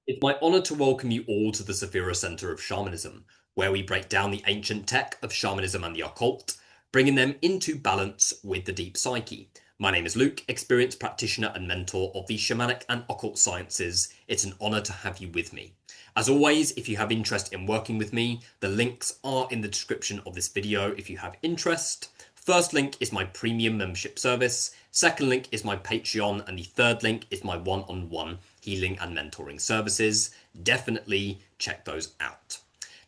It's my honor to welcome you all to the Saphira Center of Shamanism, where we break down the ancient tech of shamanism and the occult, bringing them into balance with the deep psyche. My name is Luke, experienced practitioner and mentor of the shamanic and occult sciences. It's an honor to have you with me. As always, if you have interest in working with me, the links are in the description of this video if you have interest. First link is my premium membership service, second link is my Patreon, and the third link is my one-on-one healing and mentoring services. Definitely check those out.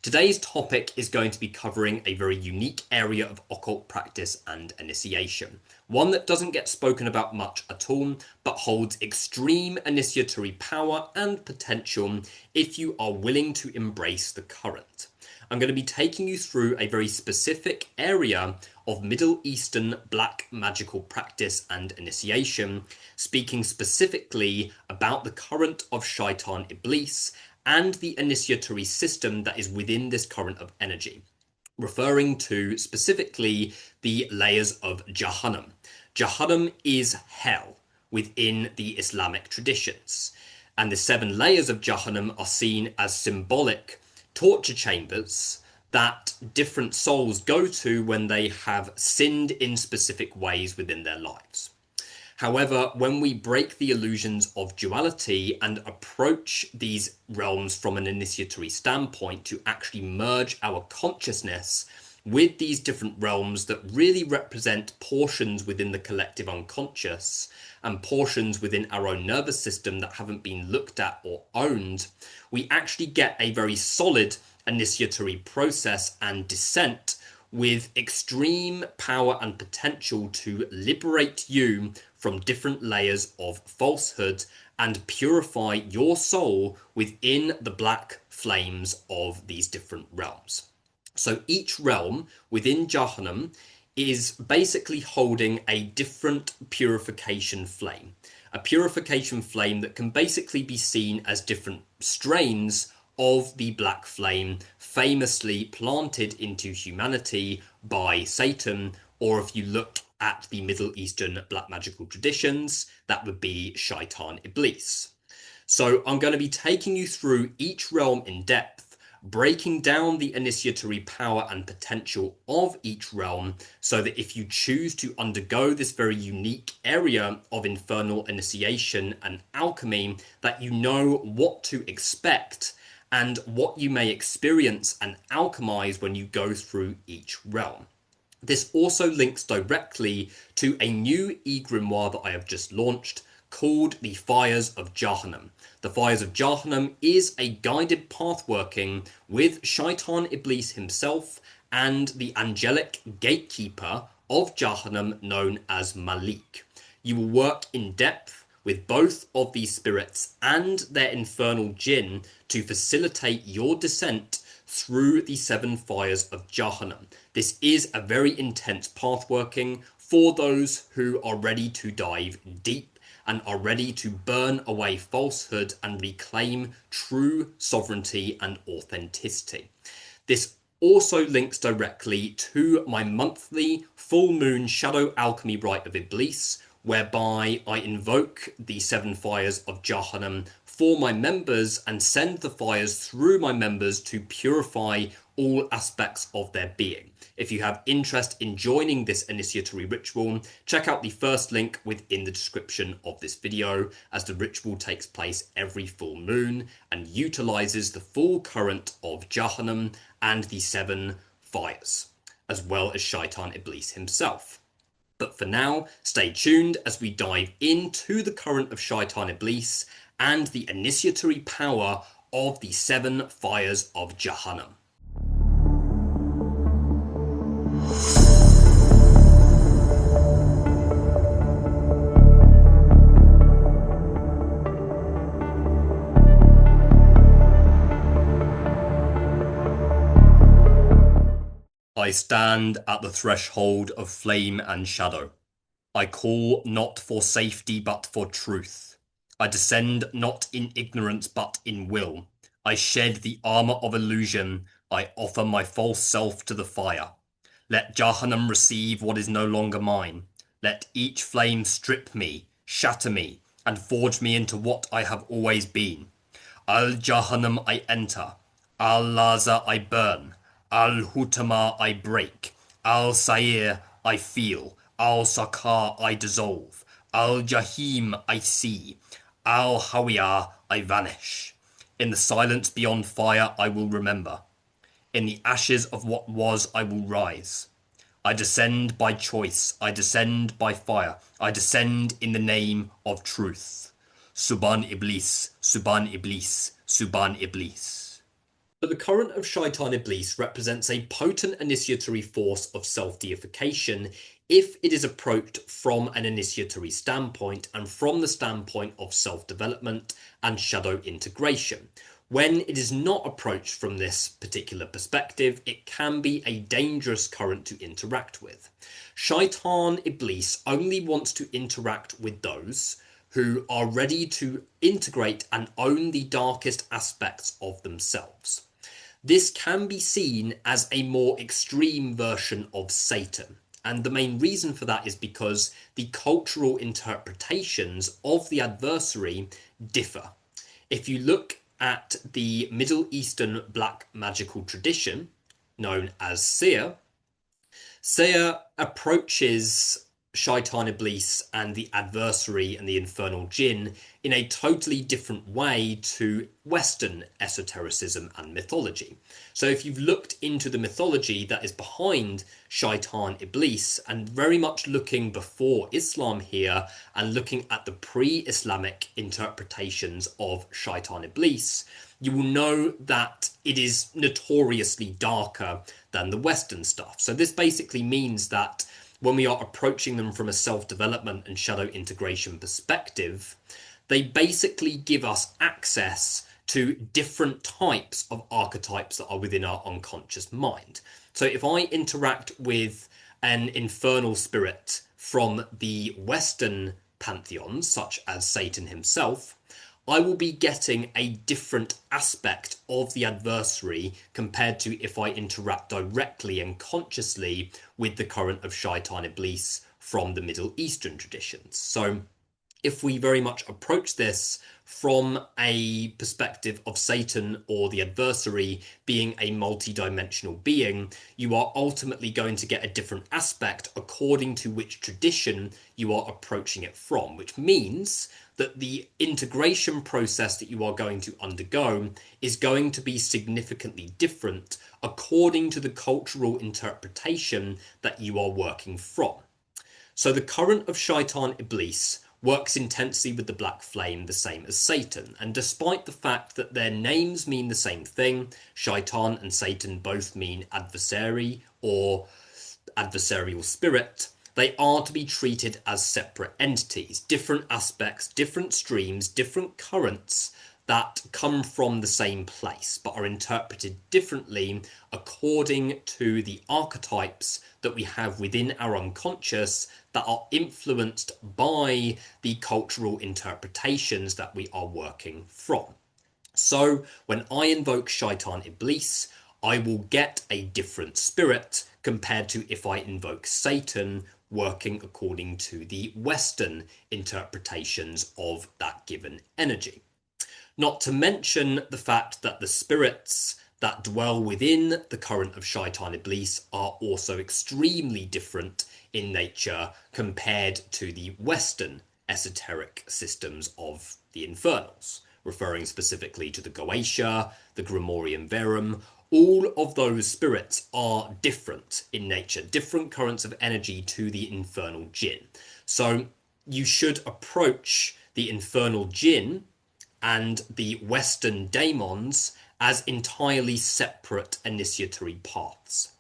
Today's topic is going to be covering a very unique area of occult practice and initiation. One that doesn't get spoken about much at all, but holds extreme initiatory power and potential if you are willing to embrace the current. I'm going to be taking you through a very specific area of Middle Eastern black magical practice and initiation, speaking specifically about the current of Shaitan-Iblis and the initiatory system that is within this current of energy, referring to specifically the layers of Jahannam. Jahannam is hell within the Islamic traditions, and the 7 layers of Jahannam are seen as symbolic torture chambers that different souls go to when they have sinned in specific ways within their lives. However, when we break the illusions of duality and approach these realms from an initiatory standpoint to actually merge our consciousness with these different realms that really represent portions within the collective unconscious and portions within our own nervous system that haven't been looked at or owned, we actually get a very solid initiatory process and descent with extreme power and potential to liberate you from different layers of falsehood and purify your soul within the black flames of these different realms. So each realm within Jahannam is basically holding a different purification flame. A purification flame that can basically be seen as different strains of the black flame famously planted into humanity by Satan, or if you look at the Middle Eastern black magical traditions, that would be Shaitan-Iblis. So I'm going to be taking you through each realm in depth, breaking down the initiatory power and potential of each realm so that if you choose to undergo this very unique area of infernal initiation and alchemy, that you know what to expect and what you may experience and alchemize when you go through each realm. This also links directly to a new e-grimoire that I have just launched called the Fires of Jahannam. The Fires of Jahannam is a guided path working with Shaitan-Iblis himself and the angelic gatekeeper of Jahannam known as Malik. You will work in depth with both of these spirits and their infernal jinn to facilitate your descent through the 7 fires of Jahannam. This is a very intense path working for those who are ready to dive deep and are ready to burn away falsehood and reclaim true sovereignty and authenticity. This also links directly to my monthly full moon shadow alchemy rite of Iblis, whereby I invoke the 7 fires of Jahannam for my members and send the fires through my members to purify all aspects of their being. If you have interest in joining this initiatory ritual, check out the first link within the description of this video, as the ritual takes place every full moon and utilizes the full current of Jahannam and the 7 fires, as well as Shaitan-Iblis himself. But for now, stay tuned as we dive into the current of Shaitan-Iblis and the initiatory power of the 7 fires of Jahannam. I stand at the threshold of flame and shadow. I call not for safety but for truth. I descend not in ignorance but in will. I shed the armor of illusion. I offer my false self to the fire. Let Jahannam receive what is no longer mine. Let each flame strip me, shatter me, and forge me into what I have always been. Al-Jahannam I enter, Al-Laza I burn, Al-Hutama I break, Al-Sa'ir I feel, Al-Sakar I dissolve, Al-Jahim I see, Al-Hawiyah I vanish. In the silence beyond fire I will remember. In the ashes of what was I will rise. I descend by choice, I descend by fire, I descend in the name of truth. Subhan-Iblis, Subhan-Iblis, Subhan-Iblis. But the current of Shaitan-Iblis represents a potent initiatory force of self-deification if it is approached from an initiatory standpoint and from the standpoint of self-development and shadow integration. When it is not approached from this particular perspective, it can be a dangerous current to interact with. Shaitan-Iblis only wants to interact with those who are ready to integrate and own the darkest aspects of themselves. This can be seen as a more extreme version of Satan. And the main reason for that is because the cultural interpretations of the adversary differ. If you look at the Middle Eastern black magical tradition, known as Seer, Seer approaches Shaitan-Iblis and the adversary and the infernal jinn in a totally different way to Western esotericism and mythology. So if you've looked into the mythology that is behind Shaitan-Iblis, and very much looking before Islam here and looking at the pre-Islamic interpretations of Shaitan-Iblis, you will know that it is notoriously darker than the Western stuff. So this basically means that when we are approaching them from a self-development and shadow integration perspective, they basically give us access to different types of archetypes that are within our unconscious mind. So if I interact with an infernal spirit from the Western pantheons, such as Satan himself, I will be getting a different aspect of the adversary compared to if I interact directly and consciously with the current of Shaitan-Iblis from the Middle Eastern traditions. So if we very much approach this from a perspective of Satan or the adversary being a multi-dimensional being, you are ultimately going to get a different aspect according to which tradition you are approaching it from, which means that the integration process that you are going to undergo is going to be significantly different according to the cultural interpretation that you are working from. So the current of Shaitan-Iblis works intensely with the black flame, the same as Satan. And despite the fact that their names mean the same thing, Shaitan and Satan both mean adversary or adversarial spirit, they are to be treated as separate entities, different aspects, different streams, different currents that come from the same place, but are interpreted differently according to the archetypes that we have within our unconscious that are influenced by the cultural interpretations that we are working from. So when I invoke Shaitan-Iblis, I will get a different spirit compared to if I invoke Satan, working according to the Western interpretations of that given energy. Not to mention the fact that the spirits that dwell within the current of Shaitan-Iblis are also extremely different in nature compared to the Western esoteric systems of the infernals, referring specifically to the Goetia, the Grimorium Verum. All of those spirits are different in nature, different currents of energy to the infernal jinn. So you should approach the infernal jinn and the Western daemons as entirely separate initiatory paths.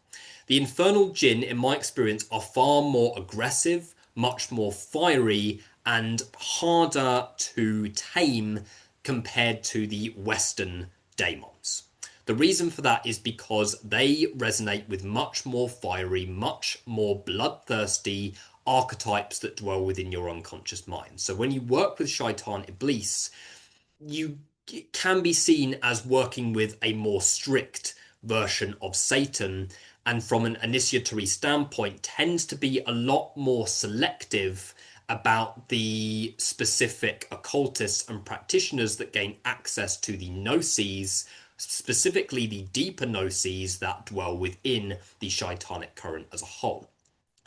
The infernal jinn, in my experience, are far more aggressive, much more fiery, and harder to tame compared to the Western daemons. The reason for that is because they resonate with much more fiery, much more bloodthirsty archetypes that dwell within your unconscious mind. So when you work with Shaitan-Iblis, you can be seen as working with a more strict version of Satan, and from an initiatory standpoint tends to be a lot more selective about the specific occultists and practitioners that gain access to the gnosis, specifically the deeper gnosis that dwell within the Shaitanic current as a whole.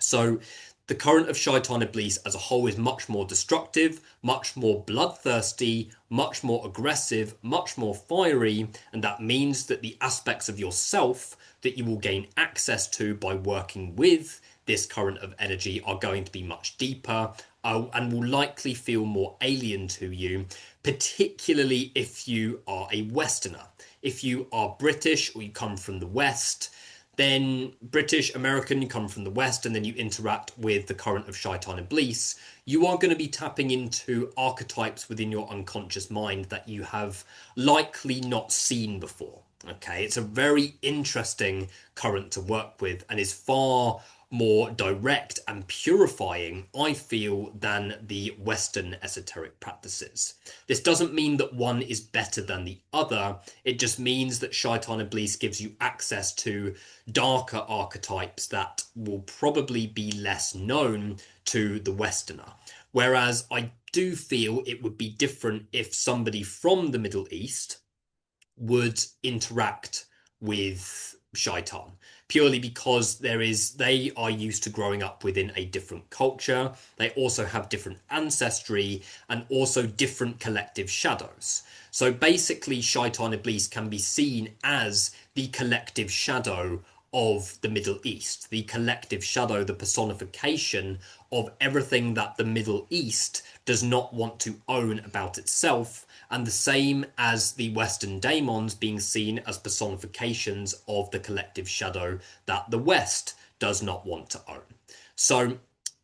So the current of Shaitan-Iblis as a whole is much more destructive, much more bloodthirsty, much more aggressive, much more fiery, and that means that the aspects of yourself that you will gain access to by working with this current of energy are going to be much deeper and will likely feel more alien to you, particularly if you are a Westerner. If you are British or you come from the West, then British, American, you come from the West, and then you interact with the current of Shaitan-Iblis, you are going to be tapping into archetypes within your unconscious mind that you have likely not seen before. Okay, it's a very interesting current to work with and is far more direct and purifying, I feel, than the Western esoteric practices. This doesn't mean that one is better than the other. It just means that Shaitan-Iblis gives you access to darker archetypes that will probably be less known to the Westerner. Whereas I do feel it would be different if somebody from the Middle East would interact with Shaitan, purely because they are used to growing up within a different culture. They also have different ancestry and also different collective shadows. So basically, Shaitan-Iblis can be seen as the collective shadow of the Middle East, the collective shadow, the personification of everything that the Middle East does not want to own about itself, and the same as the Western daemons being seen as personifications of the collective shadow that the West does not want to own. So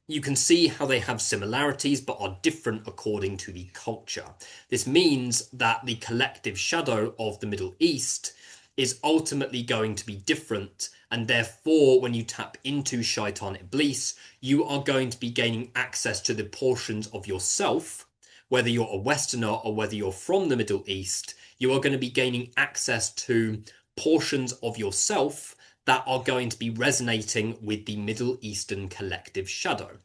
you can see how they have similarities but are different according to the culture. This means that the collective shadow of the Middle East is ultimately going to be different, and therefore when you tap into Shaitan-Iblis, you are going to be gaining access to the portions of yourself. Whether you're a Westerner or whether you're from the Middle East, you are going to be gaining access to portions of yourself that are going to be resonating with the Middle Eastern collective shadow.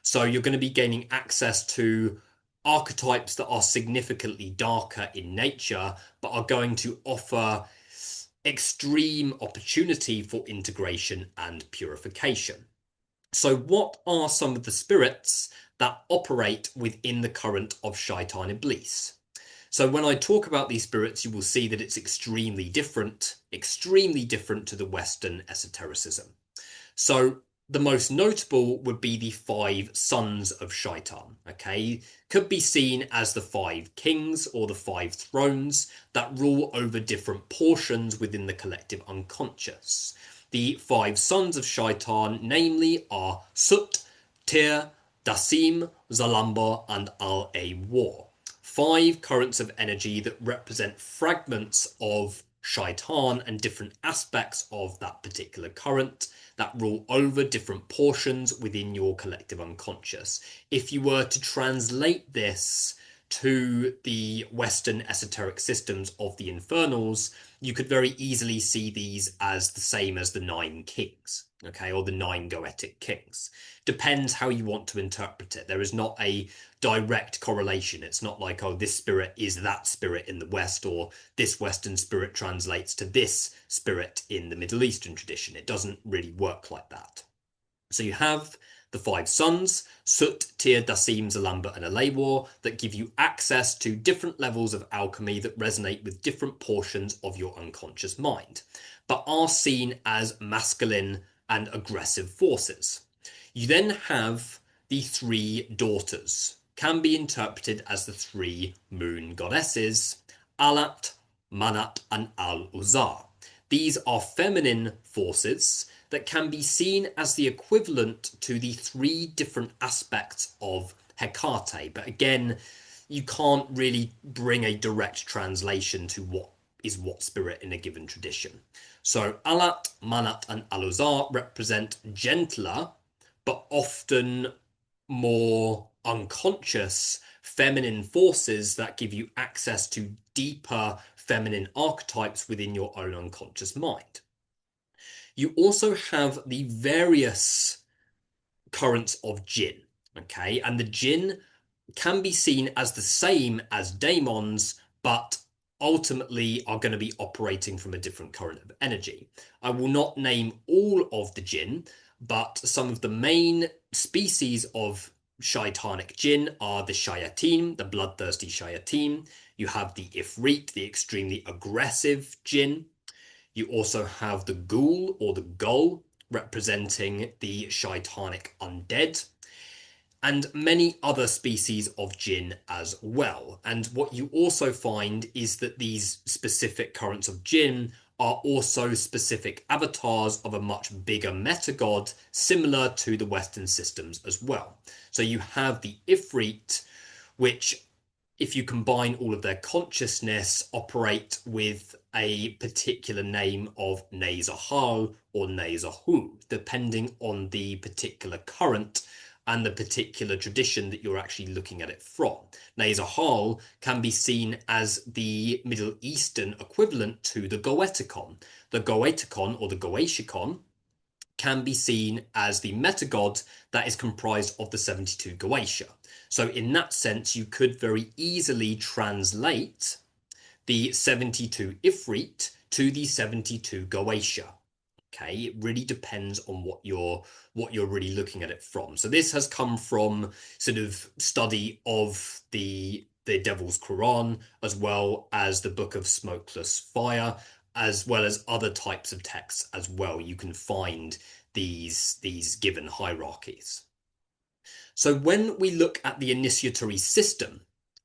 So you're going to be gaining access to archetypes that are significantly darker in nature, but are going to offer extreme opportunity for integration and purification. So what are some of the spirits that operate within the current of Shaitan-Iblis? So when I talk about these spirits, you will see that it's extremely different to the Western esotericism. So the most notable would be the 5 sons of Shaitan, okay? Could be seen as the 5 kings or the 5 thrones that rule over different portions within the collective unconscious. The 5 sons of Shaitan, namely, are Sut, Tir, Dasim, Zalamba, and Al-Awar. 5 currents of energy that represent fragments of Shaitan and different aspects of that particular current that rule over different portions within your collective unconscious. If you were to translate this to the Western esoteric systems of the infernals, you could very easily see these as the same as the 9 kings, okay, or the 9 goetic kings. Depends how you want to interpret it. There is not a direct correlation. It's not like, oh, this spirit is that spirit in the West, or this Western spirit translates to this spirit in the Middle Eastern tradition. It doesn't really work like that. So you have the 5 sons, Sut, Tir, Dasim, Zalamba, and Al-Awar, that give you access to different levels of alchemy that resonate with different portions of your unconscious mind, but are seen as masculine and aggressive forces. You then have the 3 daughters, can be interpreted as the 3 moon goddesses, Alat, Manat, and Al-Uzar. These are feminine forces that can be seen as the equivalent to the 3 different aspects of Hecate. But again, you can't really bring a direct translation to what is what spirit in a given tradition. So Alat, Manat, and Al-Uzar represent gentler, but often more unconscious feminine forces that give you access to deeper feminine archetypes within your own unconscious mind. You also have the various currents of jinn. Okay, and the jinn can be seen as the same as daemons, but ultimately are going to be operating from a different current of energy. I will not name all of the jinn, but some of the main species of shaitanic jinn are the shayateen, the bloodthirsty shayateen. You have the ifrit, the extremely aggressive jinn. You also have the ghoul or the ghoul, representing the shaitanic undead, and many other species of jinn as well. And what you also find is that these specific currents of jinn are also specific avatars of a much bigger meta-god, similar to the Western systems as well. So you have the Ifrit, which, if you combine all of their consciousness, operate with a particular name of Nezahal or Nezahu, depending on the particular current and the particular tradition that you're actually looking at it from. Nezahal can be seen as the Middle Eastern equivalent to the Goetikon. The Goetikon or the Goetikon can be seen as the meta-god that is comprised of the 72 Goetia. So in that sense, you could very easily translate the 72 Ifrit to the 72 Goetia. Okay, it really depends on what you're really looking at it from. So this has come from sort of study of the Devil's Quran, as well as the Book of Smokeless Fire, as well as other types of texts as well. You can find these given hierarchies. So when we look at the initiatory system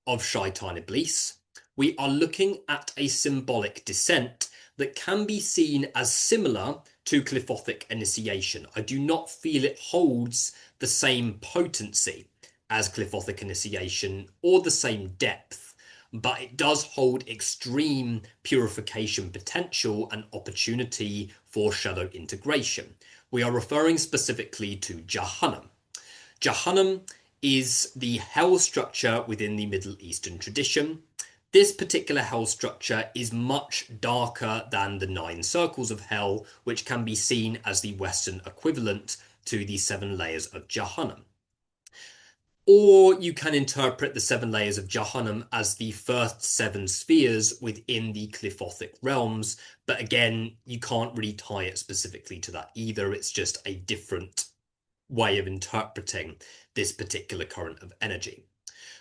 of Shaitan-Iblis, we are looking at a symbolic descent that can be seen as similar to Qliphothic initiation. I do not feel it holds the same potency as Qliphothic initiation or the same depth, but it does hold extreme purification potential and opportunity for shadow integration. We are referring specifically to Jahannam. Jahannam is the hell structure within the Middle Eastern tradition. This particular hell structure is much darker than the 9 circles of hell, which can be seen as the Western equivalent to the 7 layers of Jahannam. Or you can interpret the 7 layers of Jahannam as the first 7 spheres within the Qliphothic realms, but again, you can't really tie it specifically to that either. It's just a different way of interpreting this particular current of energy.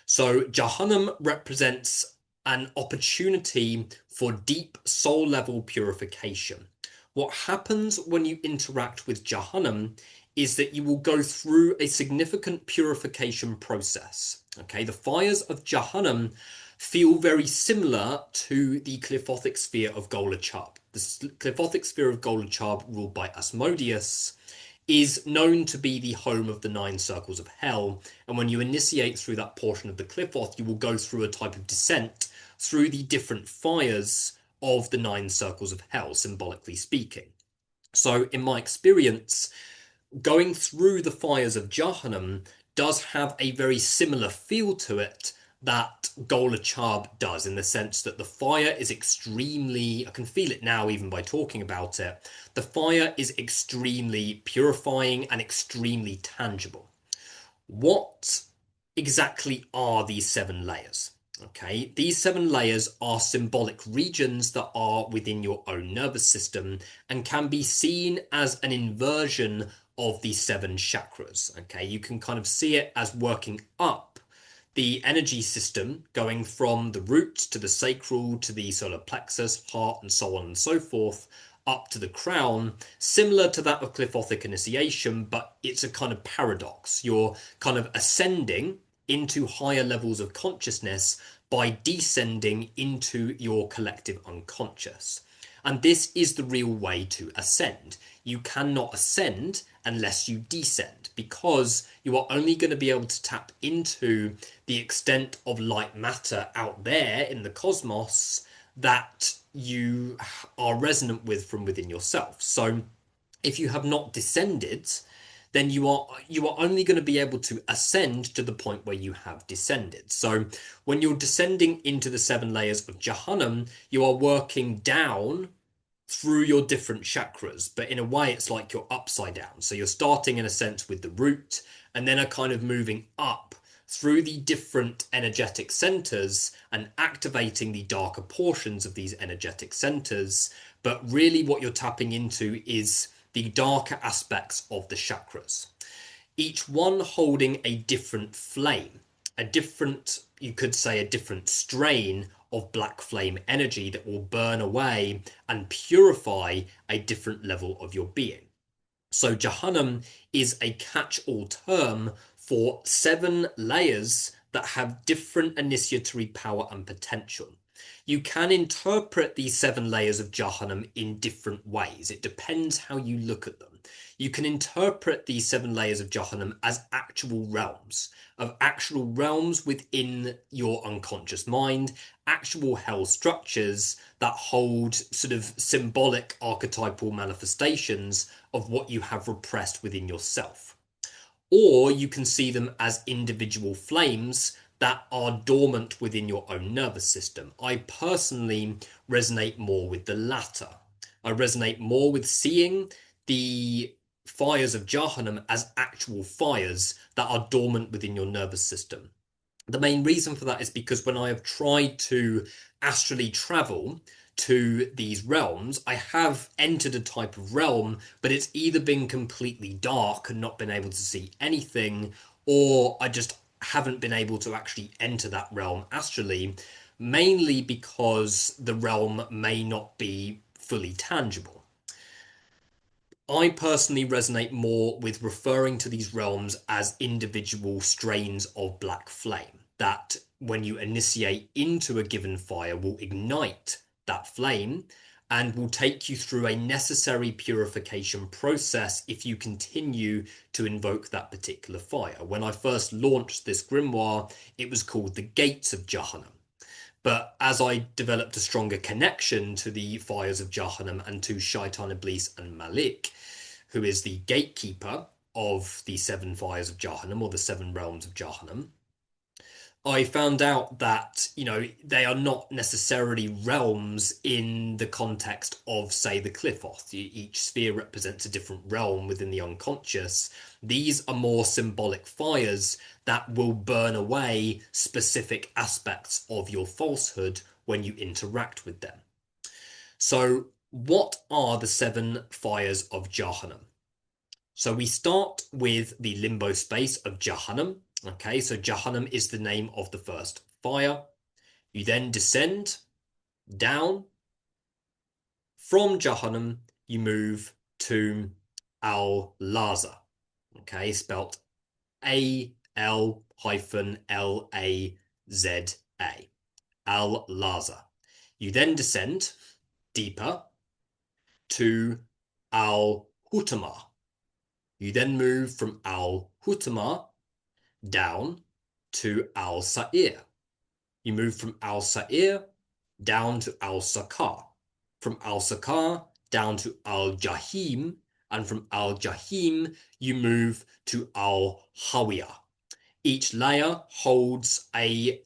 So Jahannam represents an opportunity for deep soul level purification. What happens when you interact with Jahannam is that you will go through a significant purification process. Okay, the fires of Jahannam feel very similar to the Qliphothic sphere of Golachab. The Qliphothic sphere of Golachab, ruled by Asmodeus, is known to be the home of the 9 circles of hell, and when you initiate through that portion of the Qliphoth, you will go through a type of descent through the different fires of the 9 circles of hell, symbolically speaking. So in my experience, going through the fires of Jahannam does have a very similar feel to it that Golachab does, in the sense that the fire is extremely, I can feel it now even by talking about it, the fire is extremely purifying and extremely tangible. What exactly are these 7 layers? Okay, these 7 layers are symbolic regions that are within your own nervous system and can be seen as an inversion of the 7 chakras. Okay, you can kind of see it as working up the energy system, going from the root to the sacral to the solar plexus, heart, and so on and so forth, up to the crown, similar to that of Qliphothic initiation, but it's a kind of paradox. You're kind of ascending into higher levels of consciousness by descending into your collective unconscious. And this is the real way to ascend. You cannot ascend unless you descend, because you are only going to be able to tap into the extent of light matter out there in the cosmos that you are resonant with from within yourself. So if you have not descended, then you are only going to be able to ascend to the point where you have descended. So when you're descending into the 7 layers of Jahannam, you are working down through your different chakras, but in a way it's like you're upside down. So you're starting in a sense with the root, and then are kind of moving up through the different energetic centers and activating the darker portions of these energetic centers. But really what you're tapping into is the darker aspects of the chakras, each one holding a different flame, a different, you could say, a different strain of black flame energy that will burn away and purify a different level of your being. So Jahannam is a catch-all term for 7 layers that have different initiatory power and potential. You can interpret these 7 layers of Jahannam in different ways. It depends how you look at them. You can interpret these 7 layers of Jahannam as actual realms, within your unconscious mind, actual hell structures that hold sort of symbolic archetypal manifestations of what you have repressed within yourself. Or you can see them as individual flames that are dormant within your own nervous system. I personally resonate more with the latter. I resonate more with seeing the fires of Jahannam as actual fires that are dormant within your nervous system. The main reason for that is because when I have tried to astrally travel to these realms, I have entered a type of realm, but it's either been completely dark and not been able to see anything, or I just haven't been able to actually enter that realm astrally, mainly because the realm may not be fully tangible. I personally resonate more with referring to these realms as individual strains of black flame, that when you initiate into a given fire will ignite that flame and will take you through a necessary purification process if you continue to invoke that particular fire. When I first launched this grimoire, it was called the Gates of Jahannam. But as I developed a stronger connection to the fires of Jahannam and to Shaitan-Iblis and Malik, who is the gatekeeper of the 7 fires of Jahannam, or the 7 realms of Jahannam, I found out that, they are not necessarily realms in the context of, say, the Qliphoth. Each sphere represents a different realm within the unconscious. These are more symbolic fires that will burn away specific aspects of your falsehood when you interact with them. So, what are the 7 fires of Jahannam? So we start with the limbo space of Jahannam. Okay, so Jahannam is the name of the first fire. You then descend down. From Jahannam, you move to Al-Laza. Okay, spelt A-L-L-A-Z-A. Al-Laza. You then descend deeper to Al-Hutama. You then move from Al-Hutama down to Al-Sa'ir. You move from Al-Sa'ir down to Al-Sakar. From Al-Sakar down to Al-Jahim. And from Al-Jahim, you move to Al-Hawiyah. Each layer holds a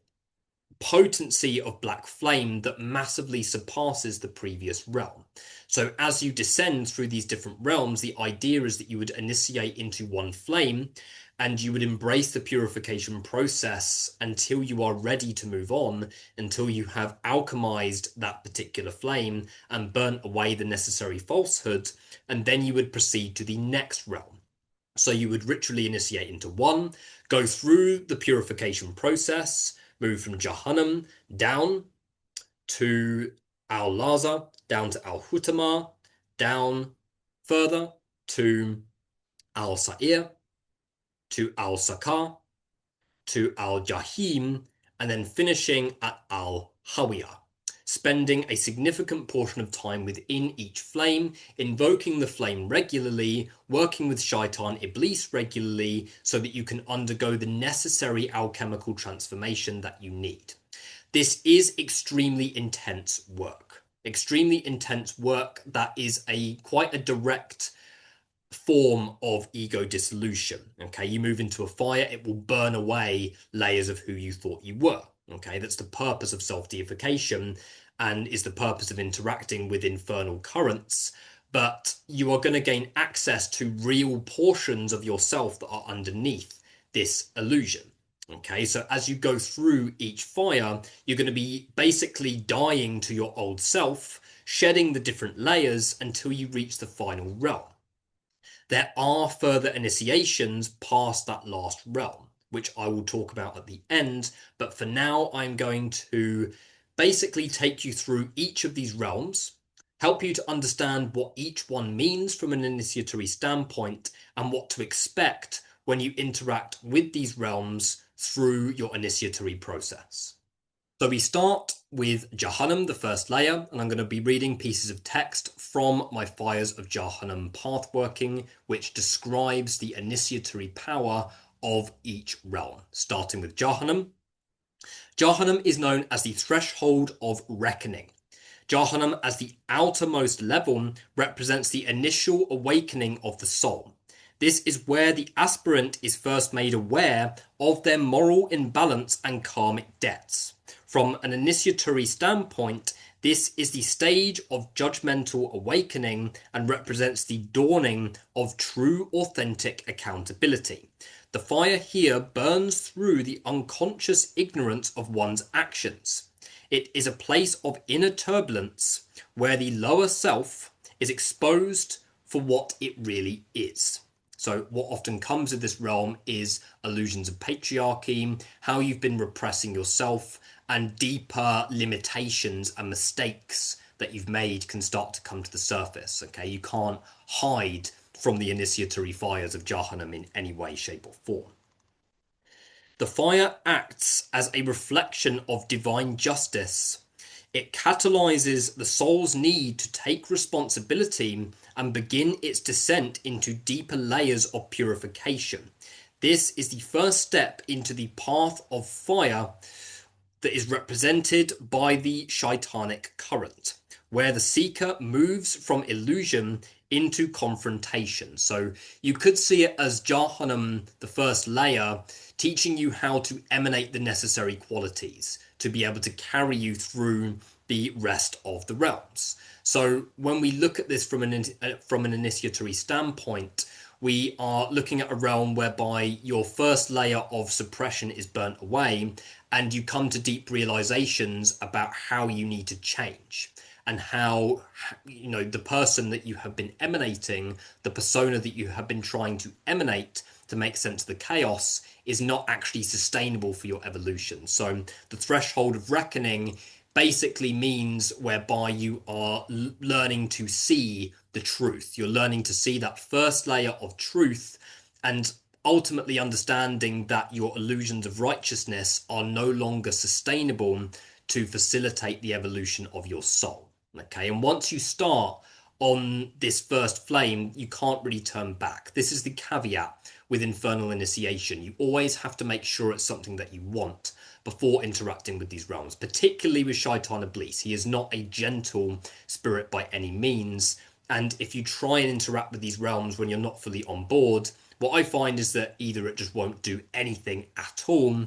potency of black flame that massively surpasses the previous realm. So as you descend through these different realms, the idea is that you would initiate into one flame and you would embrace the purification process until you are ready to move on, until you have alchemized that particular flame and burnt away the necessary falsehood, and then you would proceed to the next realm. So you would ritually initiate into one, go through the purification process, move from Jahannam down to Al-Laza, down to Al-Hutama, down further to Al-Sa'ir, to Al-Sakar, to Al-Jahim, and then finishing at Al-Hawiyah, spending a significant portion of time within each flame, invoking the flame regularly, working with Shaitan-Iblis regularly, so that you can undergo the necessary alchemical transformation that you need. This is extremely intense work. Extremely intense work that is quite a direct form of ego dissolution. Okay, you move into a fire, it will burn away layers of who you thought you were. Okay, that's the purpose of self-deification and is the purpose of interacting with infernal currents. but you are going to gain access to real portions of yourself that are underneath this illusion. Okay, so as you go through each fire, you're going to be basically dying to your old self, shedding the different layers until you reach the final realm. There are further initiations past that last realm, which I will talk about at the end, but for now I'm going to basically take you through each of these realms, help you to understand what each one means from an initiatory standpoint, and what to expect when you interact with these realms through your initiatory process. So we start with Jahannam, the first layer, and I'm going to be reading pieces of text from my Fires of Jahannam pathworking, which describes the initiatory power of each realm. Starting with Jahannam. Jahannam is known as the threshold of reckoning. Jahannam, as the outermost level, represents the initial awakening of the soul. This is where the aspirant is first made aware of their moral imbalance and karmic debts. From an initiatory standpoint, this is the stage of judgmental awakening and represents the dawning of true, authentic accountability. The fire here burns through the unconscious ignorance of one's actions. It is a place of inner turbulence where the lower self is exposed for what it really is. So what often comes with this realm is illusions of patriarchy, how you've been repressing yourself, and deeper limitations and mistakes that you've made can start to come to the surface. Okay, you can't hide from the initiatory fires of Jahannam in any way, shape, or form. The fire acts as a reflection of divine justice. It catalyzes the soul's need to take responsibility and begin its descent into deeper layers of purification. This is the first step into the path of fire that is represented by the Shaitanic current, where the seeker moves from illusion into confrontation. So you could see it as Jahannam, the first layer, teaching you how to emanate the necessary qualities to be able to carry you through the rest of the realms. So when we look at this from an initiatory standpoint, we are looking at a realm whereby your first layer of suppression is burnt away and you come to deep realizations about how you need to change and how, you know, the person that you have been emanating, the persona that you have been trying to emanate to make sense of the chaos, is not actually sustainable for your evolution. So the threshold of reckoning basically means whereby you are learning to see the truth. You're learning to see that first layer of truth and ultimately understanding that your illusions of righteousness are no longer sustainable to facilitate the evolution of your soul. Okay, and once you start on this first flame, you can't really turn back. This is the caveat with infernal initiation. You always have to make sure it's something that you want before interacting with these realms, particularly with Shaitan-Iblis. He is not a gentle spirit by any means, and if you try and interact with these realms when you're not fully on board, what I find is that either it just won't do anything at all,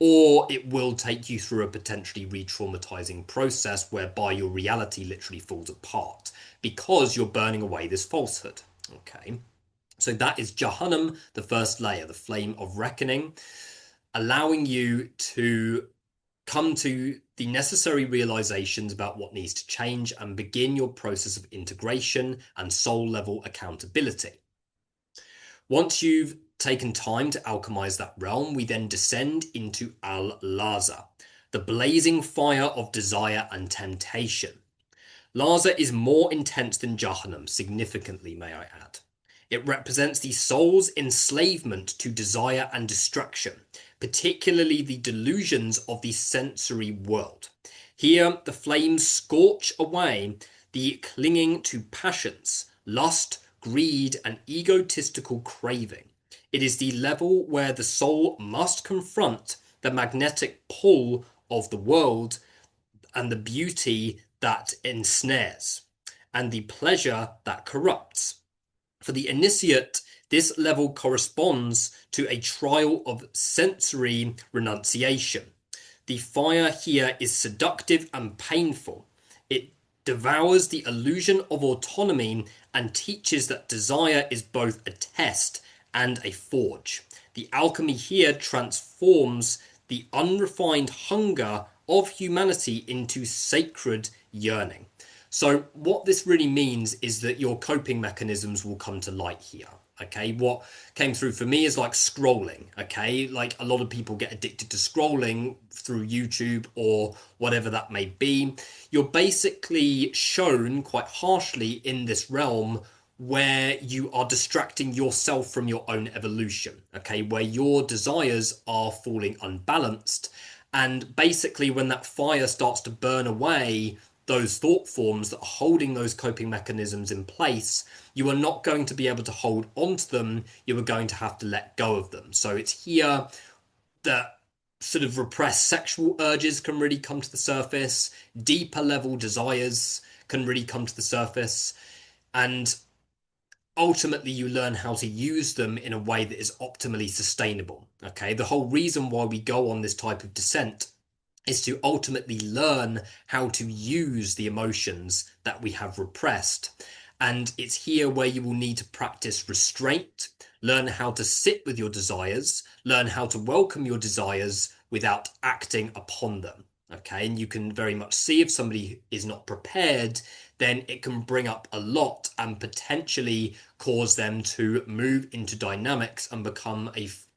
or it will take you through a potentially re-traumatizing process whereby your reality literally falls apart because you're burning away this falsehood. Okay, so that is Jahannam, the first layer, the flame of reckoning, allowing you to come to the necessary realizations about what needs to change and begin your process of integration and soul level accountability. Once you've taken time to alchemize that realm, we then descend into Al-Laza, the blazing fire of desire and temptation. Laza is more intense than Jahannam, significantly, may I add. It represents the soul's enslavement to desire and distraction, particularly the delusions of the sensory world. Here, the flames scorch away the clinging to passions, lust, greed, and egotistical craving. It is the level where the soul must confront the magnetic pull of the world and the beauty that ensnares, and the pleasure that corrupts. For the initiate, this level corresponds to a trial of sensory renunciation. The fire here is seductive and painful. It devours the illusion of autonomy and teaches that desire is both a test and a forge. The alchemy here transforms the unrefined hunger of humanity into sacred yearning. So what this really means is that your coping mechanisms will come to light here. Okay, what came through for me is like scrolling. Okay, like a lot of people get addicted to scrolling through YouTube or whatever that may be. You're basically shown quite harshly in this realm where you are distracting yourself from your own evolution. Okay, where your desires are falling unbalanced. And basically, when that fire starts to burn away those thought forms that are holding those coping mechanisms in place, you are not going to be able to hold on to them. You are going to have to let go of them. So it's here that sort of repressed sexual urges can really come to the surface. Deeper level desires can really come to the surface. And ultimately you learn how to use them in a way that is optimally sustainable. Okay, the whole reason why we go on this type of descent is to ultimately learn how to use the emotions that we have repressed. And it's here where you will need to practice restraint, learn how to sit with your desires, learn how to welcome your desires without acting upon them. Okay, and you can very much see if somebody is not prepared, then it can bring up a lot and potentially cause them to move into dynamics and become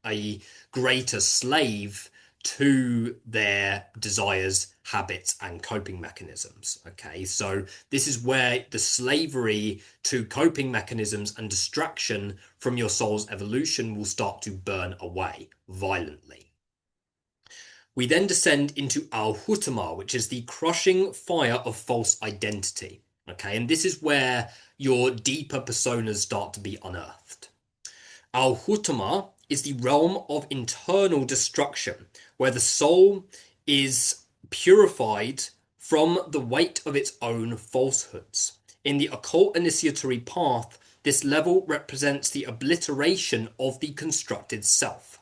a greater slave to their desires, habits, and coping mechanisms. Okay, so this is where the slavery to coping mechanisms and distraction from your soul's evolution will start to burn away violently. We then descend into Al-Hutama, which is the crushing fire of false identity. Okay, and this is where your deeper personas start to be unearthed. Al-Hutama is the realm of internal destruction, where the soul is purified from the weight of its own falsehoods. In the occult initiatory path, this level represents the obliteration of the constructed self.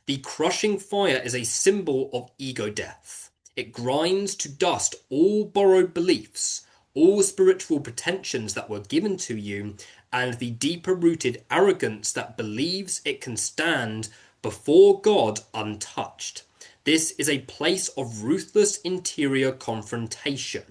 The crushing fire is a symbol of ego death. It grinds to dust all borrowed beliefs, all spiritual pretensions that were given to you, and the deeper rooted arrogance that believes it can stand before God untouched. This is a place of ruthless interior confrontation.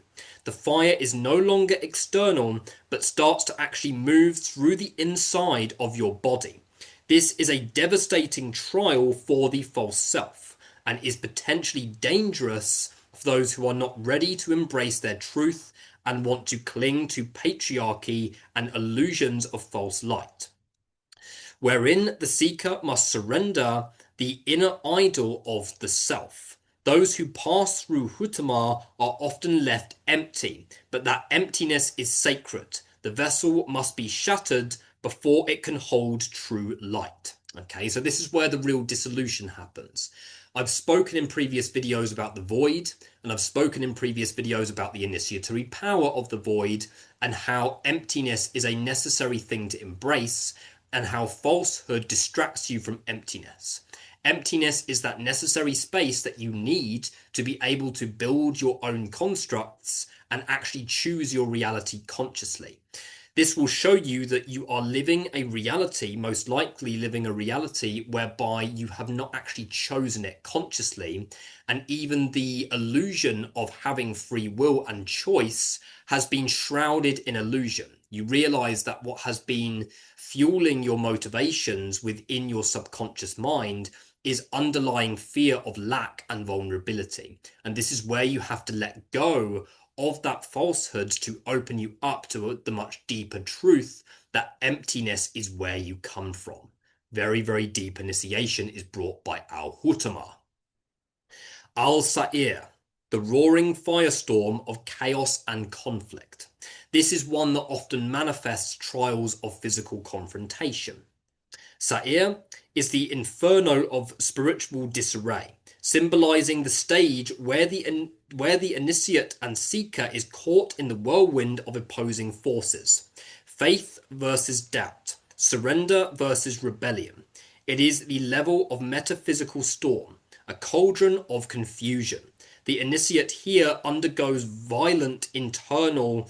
The fire is no longer external, but starts to actually move through the inside of your body. This is a devastating trial for the false self, and is potentially dangerous for those who are not ready to embrace their truth and want to cling to patriarchy and illusions of false light, wherein the seeker must surrender the inner idol of the self. Those who pass through Hutama are often left empty, but that emptiness is sacred. The vessel must be shattered before it can hold true light. Okay, so this is where the real dissolution happens. I've spoken in previous videos about the void, and I've spoken in previous videos about the initiatory power of the void, and how emptiness is a necessary thing to embrace, and how falsehood distracts you from emptiness. Emptiness is that necessary space that you need to be able to build your own constructs and actually choose your reality consciously. This will show you that you are living a reality, most likely living a reality whereby you have not actually chosen it consciously. And even the illusion of having free will and choice has been shrouded in illusion. You realize that what has been fueling your motivations within your subconscious mind is underlying fear of lack and vulnerability. And this is where you have to let go of that falsehood to open you up to the much deeper truth that emptiness is where you come from. Very, very deep initiation is brought by Al-Hutama. Al-Sa'ir, the roaring firestorm of chaos and conflict. This is one that often manifests trials of physical confrontation. Sa'ir is the inferno of spiritual disarray, symbolizing the stage where the initiate and seeker is caught in the whirlwind of opposing forces. Faith versus doubt, surrender versus rebellion. It is the level of metaphysical storm, a cauldron of confusion. The initiate here undergoes violent internal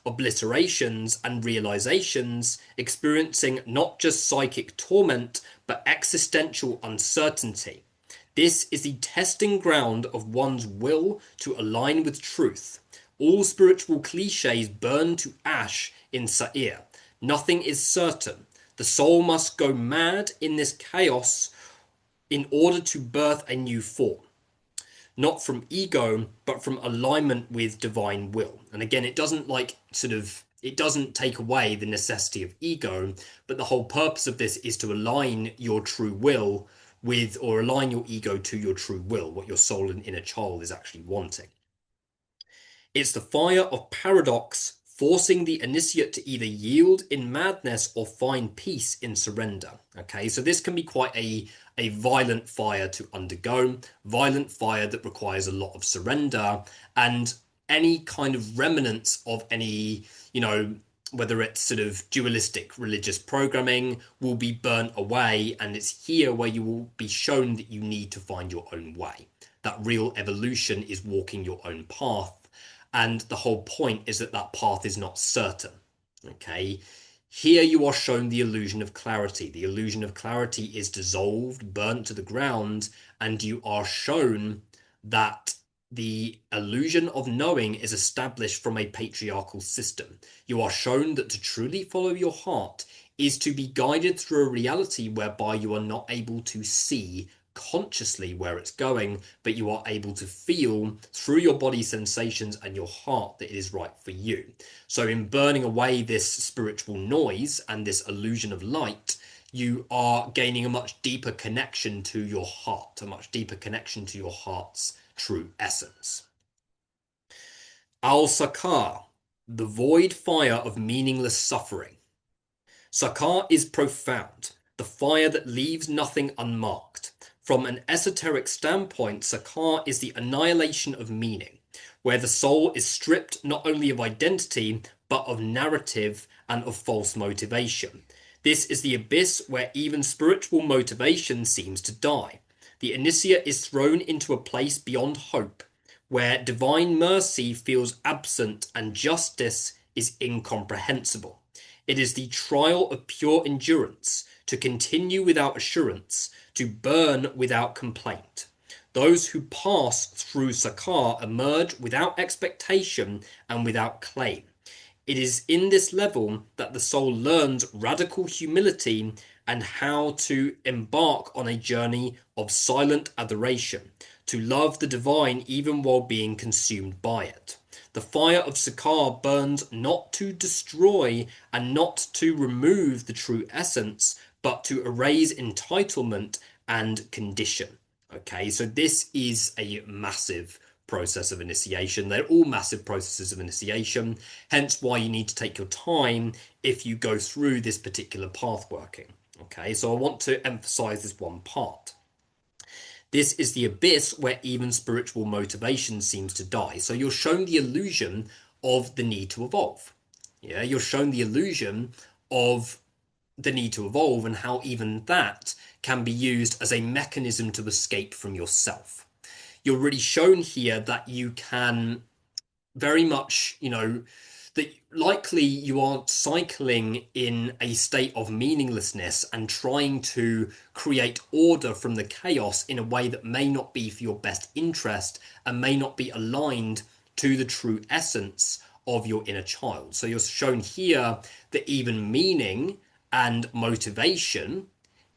obliterations and realizations, experiencing not just psychic torment, but existential uncertainty. This is the testing ground of one's will to align with truth. All spiritual cliches burn to ash in Sa'ir. Nothing is certain. The soul must go mad in this chaos in order to birth a new form, not from ego, but from alignment with divine will. And again, it doesn't it doesn't take away the necessity of ego, but the whole purpose of this is to align your true will with, or align your ego to your true will, what your soul and inner child is actually wanting. It's the fire of paradox, forcing the initiate to either yield in madness or find peace in surrender. Okay, so this can be quite a violent fire to undergo, violent fire that requires a lot of surrender, and any kind of remnants of any, whether it's sort of dualistic religious programming will be burnt away, and it's here where you will be shown that you need to find your own way. That real evolution is walking your own path. And the whole point is that that path is not certain. Okay. Here you are shown the illusion of clarity. The illusion of clarity is dissolved, burnt to the ground, and you are shown that the illusion of knowing is established from a patriarchal system. You are shown that to truly follow your heart is to be guided through a reality whereby you are not able to see consciously where it's going, but you are able to feel through your body sensations and your heart that it is right for you. So in burning away this spiritual noise and this illusion of light, you are gaining a much deeper connection to your heart, a much deeper connection to your heart's true essence. Al-Sakar, the void fire of meaningless suffering. Sakar is profound, the fire that leaves nothing unmarked. From an esoteric standpoint, Sakar is the annihilation of meaning, where the soul is stripped not only of identity, but of narrative and of false motivation. This is the abyss where even spiritual motivation seems to die. The initiate is thrown into a place beyond hope, where divine mercy feels absent and justice is incomprehensible. It is the trial of pure endurance, to continue without assurance, to burn without complaint. Those who pass through Sakar emerge without expectation and without claim. It is in this level that the soul learns radical humility and how to embark on a journey of silent adoration, to love the divine even while being consumed by it. The fire of Sakar burns not to destroy and not to remove the true essence, but to erase entitlement and condition. Okay, so this is a massive process of initiation. They're all massive processes of initiation, hence why you need to take your time if you go through this particular path working. Okay, so I want to emphasize this one part. This is the abyss where even spiritual motivation seems to die. So you're shown the illusion of the need to evolve. Yeah, you're shown the illusion of the need to evolve and how even that can be used as a mechanism to escape from yourself. You're really shown here that you can very much, that likely you are cycling in a state of meaninglessness and trying to create order from the chaos in a way that may not be for your best interest and may not be aligned to the true essence of your inner child. So you're shown here that even meaning and motivation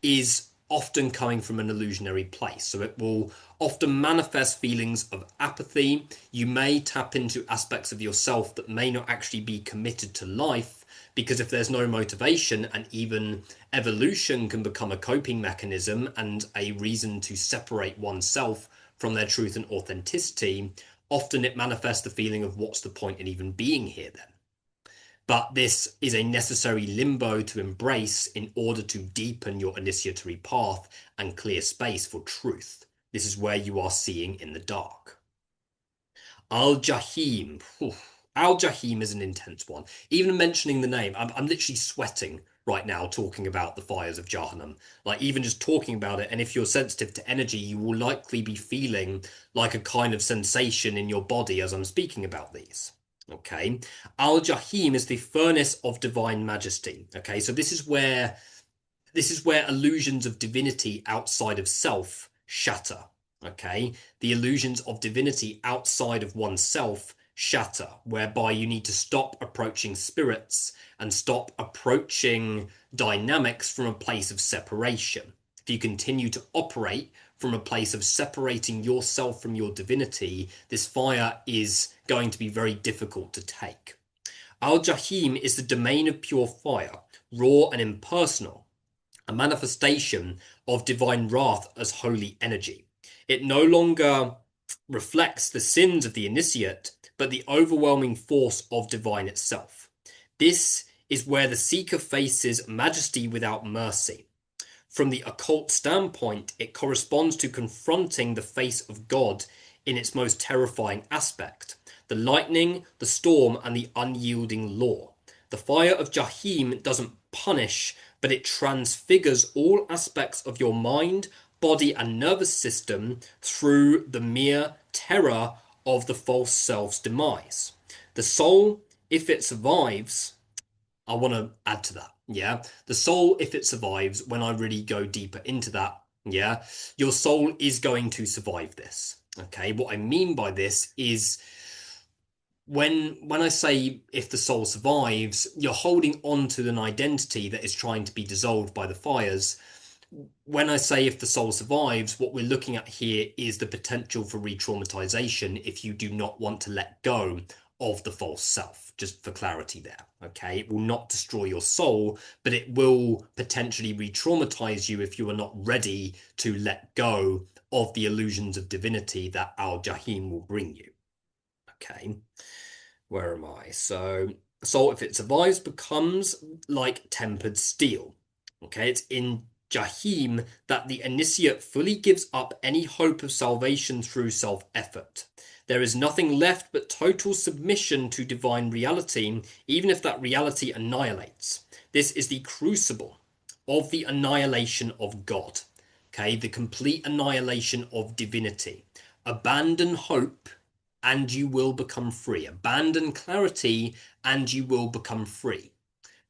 is often coming from an illusionary place. So it will often manifest feelings of apathy. You may tap into aspects of yourself that may not actually be committed to life, because if there's no motivation, and even evolution can become a coping mechanism and a reason to separate oneself from their truth and authenticity, often it manifests the feeling of what's the point in even being here then? But this is a necessary limbo to embrace in order to deepen your initiatory path and clear space for truth. This is where you are seeing in the dark. Al-Jahim. Al-Jahim is an intense one. Even mentioning the name, I'm literally sweating right now talking about the fires of Jahannam. Like even just talking about it, and if you're sensitive to energy, you will likely be feeling like a kind of sensation in your body as I'm speaking about these. Okay, Al-Jahim is the furnace of divine majesty. Okay, so this is where illusions of divinity outside of self shatter. Okay, the illusions of divinity outside of oneself shatter, whereby you need to stop approaching spirits and stop approaching dynamics from a place of separation. If you continue to operate from a place of separating yourself from your divinity, this fire is going to be very difficult to take. Al-Jahim is the domain of pure fire, raw and impersonal, a manifestation of divine wrath as holy energy. It no longer reflects the sins of the initiate, but the overwhelming force of divine itself. This is where the seeker faces majesty without mercy. From the occult standpoint, it corresponds to confronting the face of God in its most terrifying aspect: the lightning, the storm, and the unyielding law. The fire of Jahim doesn't punish, but it transfigures all aspects of your mind, body, and nervous system through the mere terror of the false self's demise. The soul, if it survives, I want to add to that. Yeah. The soul, if it survives, when I really go deeper into that, yeah, your soul is going to survive this. Okay. What I mean by this is when I say if the soul survives, you're holding on to an identity that is trying to be dissolved by the fires. When I say if the soul survives, what we're looking at here is the potential for re-traumatization if you do not want to let go of the false self, just for clarity there. Okay, it will not destroy your soul, but it will potentially re-traumatize you if you are not ready to let go of the illusions of divinity that Al-Jahim will bring you. Okay, where am I? So soul, if it survives, becomes like tempered steel. Okay, it's in Jahim that the initiate fully gives up any hope of salvation through self-effort. There is nothing left but total submission to divine reality, even if that reality annihilates. This is the crucible of the annihilation of God. Okay, the complete annihilation of divinity. Abandon hope and you will become free. Abandon clarity and you will become free.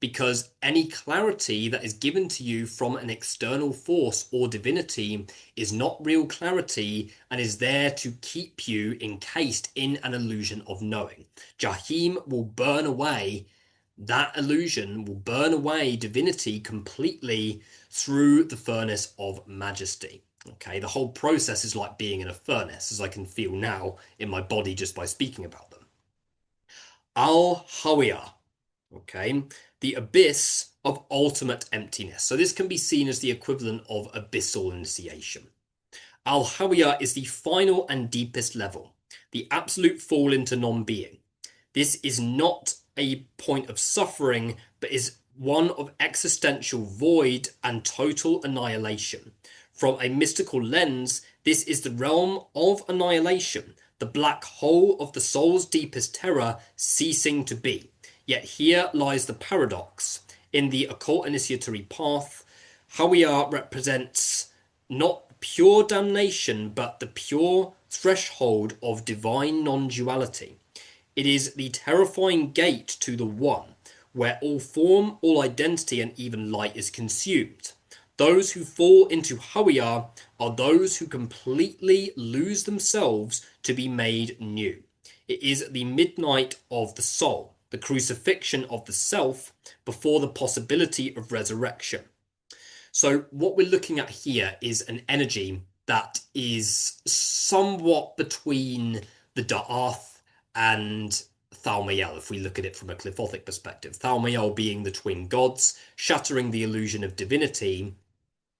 Because any clarity that is given to you from an external force or divinity is not real clarity and is there to keep you encased in an illusion of knowing. Jahim will burn away that illusion, will burn away divinity completely through the furnace of majesty. Okay, the whole process is like being in a furnace, as I can feel now in my body just by speaking about them. Al-Hawiyah. Okay, the abyss of ultimate emptiness. So this can be seen as the equivalent of abyssal initiation. Al-Hawiyah is the final and deepest level, the absolute fall into non-being. This is not a point of suffering, but is one of existential void and total annihilation. From a mystical lens, this is the realm of annihilation, the black hole of the soul's deepest terror ceasing to be. Yet here lies the paradox. In the occult initiatory path, Hawiyah represents not pure damnation, but the pure threshold of divine non-duality. It is the terrifying gate to the one, where all form, all identity, and even light is consumed. Those who fall into Hawiyah are those who completely lose themselves to be made new. It is the midnight of the soul, the crucifixion of the self before the possibility of resurrection. So what we're looking at here is an energy that is somewhat between the Da'ath and Thalmayel, if we look at it from a Clifothic perspective. Thalmayel being the twin gods, shattering the illusion of divinity,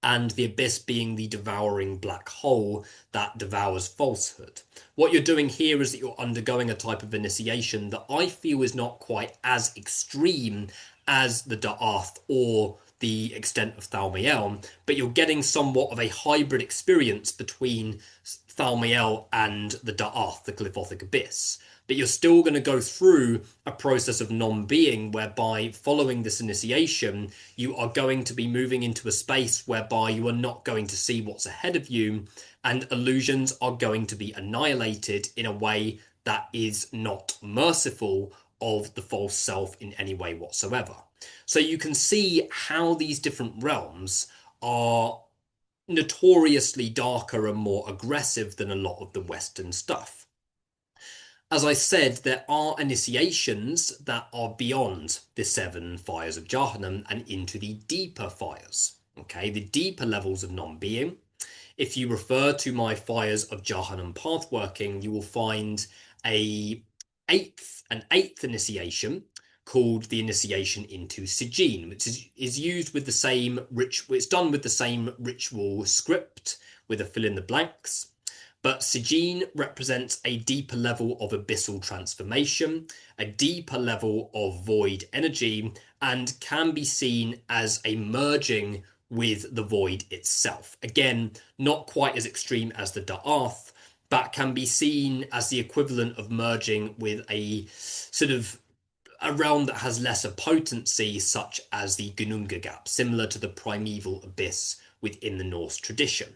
and the abyss being the devouring black hole that devours falsehood. What you're doing here is that you're undergoing a type of initiation that I feel is not quite as extreme as the Da'ath or the extent of Thalmayel, but you're getting somewhat of a hybrid experience between Thalmayel and the Da'ath, the Clifothic abyss. but you're still going to go through a process of non-being whereby following this initiation, you are going to be moving into a space whereby you are not going to see what's ahead of you, and illusions are going to be annihilated in a way that is not merciful of the false self in any way whatsoever. So you can see how these different realms are notoriously darker and more aggressive than a lot of the Western stuff. As I said, there are initiations that are beyond the 7 fires of Jahannam and into the deeper fires, okay, the deeper levels of non-being. If you refer to my fires of Jahannam path working, you will find an eighth initiation called the initiation into Sijin, which is used with the same ritual. It's done with the same ritual script with a fill in the blanks. But Sijin represents a deeper level of abyssal transformation, a deeper level of void energy, and can be seen as a merging with the void itself. Again, not quite as extreme as the Da'ath, but can be seen as the equivalent of merging with a sort of a realm that has lesser potency, such as the Gununga Gap, similar to the primeval abyss within the Norse tradition.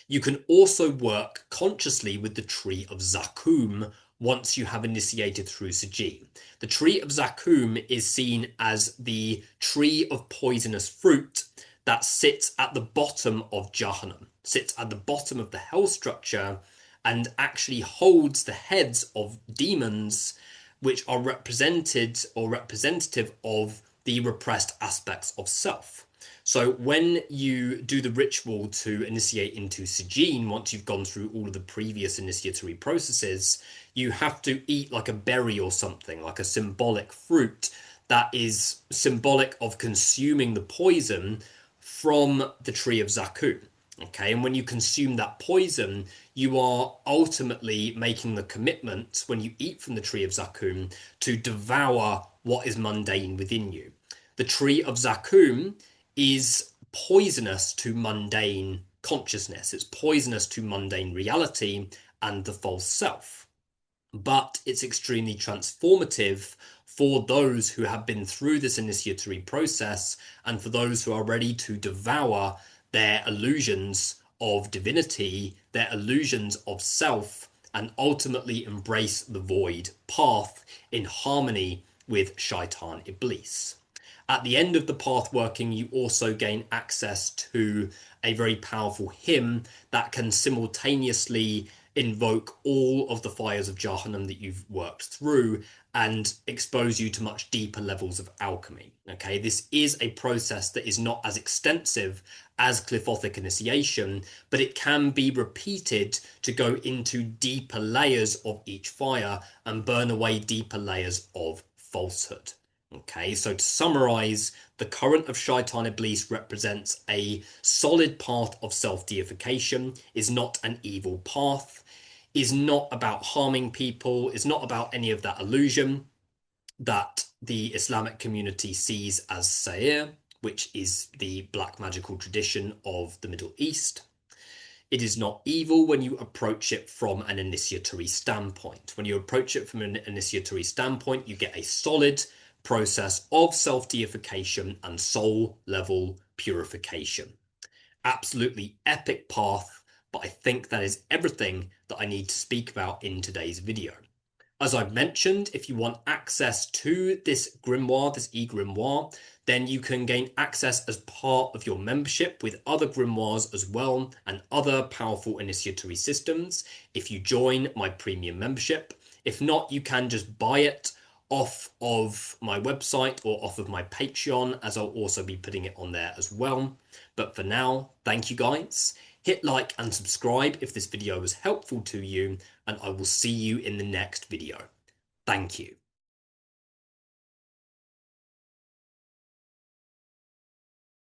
You can also work consciously with the Tree of Zakum once you have initiated through Sijin. The Tree of Zakum is seen as the tree of poisonous fruit that sits at the bottom of Jahannam, sits at the bottom of the hell structure, and actually holds the heads of demons, which are represented or representative of the repressed aspects of self. So when you do the ritual to initiate into Sijin, once you've gone through all of the previous initiatory processes, you have to eat like a berry or something, like a symbolic fruit that is symbolic of consuming the poison from the Tree of Zakum. Okay, and when you consume that poison, you are ultimately making the commitment, when you eat from the Tree of Zakum, to devour what is mundane within you. The Tree of Zakum is poisonous to mundane consciousness. It's poisonous to mundane reality and the false self. But it's extremely transformative for those who have been through this initiatory process and for those who are ready to devour their illusions of divinity, their illusions of self, and ultimately embrace the void path in harmony with Shaitan-Iblis. At the end of the path working, you also gain access to a very powerful hymn that can simultaneously invoke all of the fires of Jahannam that you've worked through and expose you to much deeper levels of alchemy. Okay, this is a process that is not as extensive as Qliphothic initiation, but it can be repeated to go into deeper layers of each fire and burn away deeper layers of falsehood. Okay, so to summarize, the current of Shaitan-Iblis represents a solid path of self-deification, is not an evil path, is not about harming people, is not about any of that illusion that the Islamic community sees as Sa'ir, which is the black magical tradition of the Middle East. It is not evil when you approach it from an initiatory standpoint. When you approach it from an initiatory standpoint, you get a solid process of self-deification and soul level purification. Absolutely epic path, but I think that is everything that I need to speak about in today's video. As I've mentioned, if you want access to this grimoire, this e-grimoire, then you can gain access as part of your membership with other grimoires as well and other powerful initiatory systems if you join my premium membership. If not, you can just buy it off of my website or off of my Patreon, as I'll also be putting it on there as well. But for now, thank you guys. Hit like and subscribe if this video was helpful to you, and I will see you in the next video. Thank you.